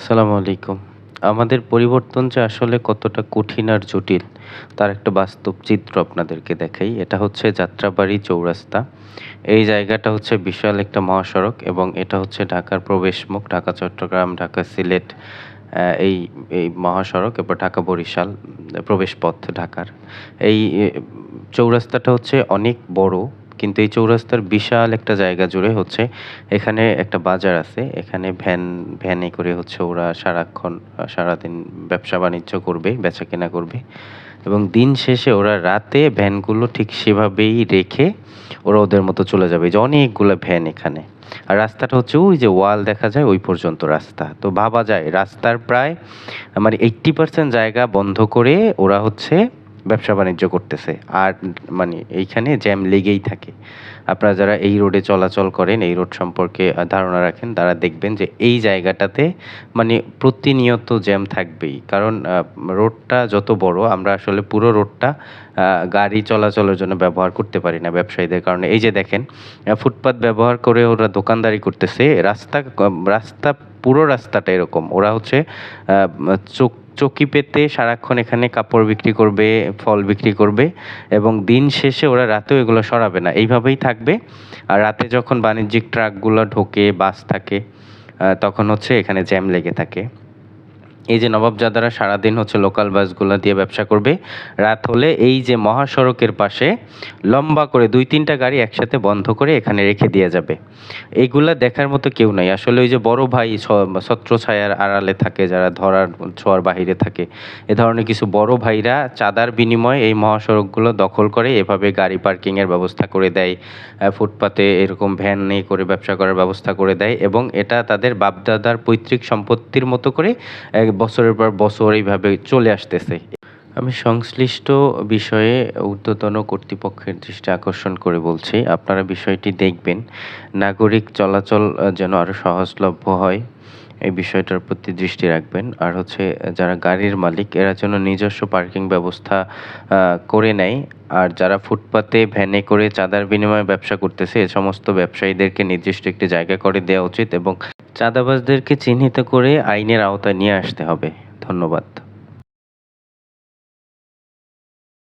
আসসালামু আলাইকুম। আমাদের পরিবর্তন যে আসলে কতটা কঠিন আর জটিল, তার একটা বাস্তব চিত্র আপনাদেরকে দেখাই। এটা হচ্ছে যাত্রাবাড়ি চৌরাস্তা। এই জায়গাটা হচ্ছে বিশাল একটা মহাসড়ক এবং এটা হচ্ছে ঢাকার প্রবেশমুখ। ঢাকা, চট্টগ্রাম, ঢাকা, সিলেট এই এই মহাসড়ক এরপর ঢাকা, বরিশাল প্রবেশপথ ঢাকার। এই চৌরাস্তাটা হচ্ছে অনেক বড়। কিন্তু এই চৌরাস্তার বিশাল একটা জায়গা জুড়ে হচ্ছে এখানে একটা বাজার আছে। এখানে ভ্যানে করে হচ্ছে ওরা সারাক্ষণ সারাদিন ব্যবসা-বাণিজ্য করবে, বেচাকেনা করবে এবং দিন শেষে ওরা রাতে ভ্যানগুলো ঠিক সেভাবেই রেখে ওরা ওদের মতো চলে যাবে। এই যে অনেকগুলা ভ্যান এখানে। আর রাস্তাটা হচ্ছে ওই যে ওয়াল দেখা যায় ওই পর্যন্ত রাস্তা। তো ভাবা যায় রাস্তার প্রায় মানে 80% জায়গা বন্ধ করে ওরা হচ্ছে ব্যবসা-বাণিজ্য করতেছে। আর মানে এইখানে জ্যাম লেগেই থাকে। আপনারা যারা এই রোডে চলাচল করেন, এই রোড সম্পর্কে ধারণা রাখেন, তারা দেখবেন যে এই জায়গাটাতে মানে প্রতিনিয়ত জ্যাম থাকবেই। কারণ রোডটা যত বড় আমরা আসলে পুরো রোডটা গাড়ি চলাচলের জন্য ব্যবহার করতে পারি না ব্যবসায়ীদের কারণে। এই যে দেখেন ফুটপাত ব্যবহার করে ওরা দোকানদারি করতেছে। রাস্তা পুরো রাস্তাটা এরকম। ওরা হচ্ছে আ চকি পেতে সারাক্ষণ এখানে কাপড় বিক্রি করবে, ফল বিক্রি করবে এবং দিন শেষে ওরা রাতেও এগুলো সরাবে না। এইভাবেই থাকবে। আর রাতে যখন বাণিজ্যিক ট্রাকগুলো ঢোকে, বাস থাকে, তখন হচ্ছে এখানে জ্যাম লেগে থাকে। এই যে নবাবজাদারা সারাদিন হচ্ছে লোকাল বাসগুলা দিয়ে ব্যবসা করবে। রাত হলে এই যে মহাসড়কের পাশে লম্বা করে ২-৩ টা গাড়ি একসাথে বন্ধ করে এখানে রেখে দিয়ে যাবে। এইগুলা দেখার মতো কেউ নাই। আসলে ওই যে বড় ভাই ছত্রছায়ার আড়ালে থাকে যারা ধরার ছোঁয়ার বাহিরে থাকে। এ ধরনের কিছু বড় ভাইরা চাঁদার বিনিময়ে এই মহাসড়কগুলো দখল করে এভাবে গাড়ি পার্কিংয়ের ব্যবস্থা করে দেয়। ফুটপাতে এরকম ভ্যান নিয়ে করে ব্যবসা করার ব্যবস্থা করে দেয় এবং এটা তাদের বাপ-দাদার পৈতৃক সম্পত্তির মতো করে বছরের পর বছর এইভাবে চলে আসতেছে। আমি সংশ্লিষ্ট বিষয়ে ঊর্ধ্বতন কর্তৃপক্ষের দৃষ্টি আকর্ষণ করে বলছি, আপনারা বিষয়টি দেখবেন। নাগরিক চলাচল যেন আরো সহজলভ্য হয়, এই বিষয়টার প্রতি দৃষ্টি রাখবেন। আর হচ্ছে যারা গাড়ির মালিক এরা যেন নিজস্ব পার্কিং ব্যবস্থা করে নেয়। আর যারা ফুটপাতে ভ্যানে করে চাঁদার বিনিময়ে ব্যবসা করতেছে এ সমস্ত ব্যবসায়ীদেরকে নির্দিষ্ট একটি জায়গা করে দেওয়া উচিত এবং চাঁদাবাজদেরকে চিহ্নিত করে আইনের আওতায় নিয়ে আসতে হবে। ধন্যবাদ।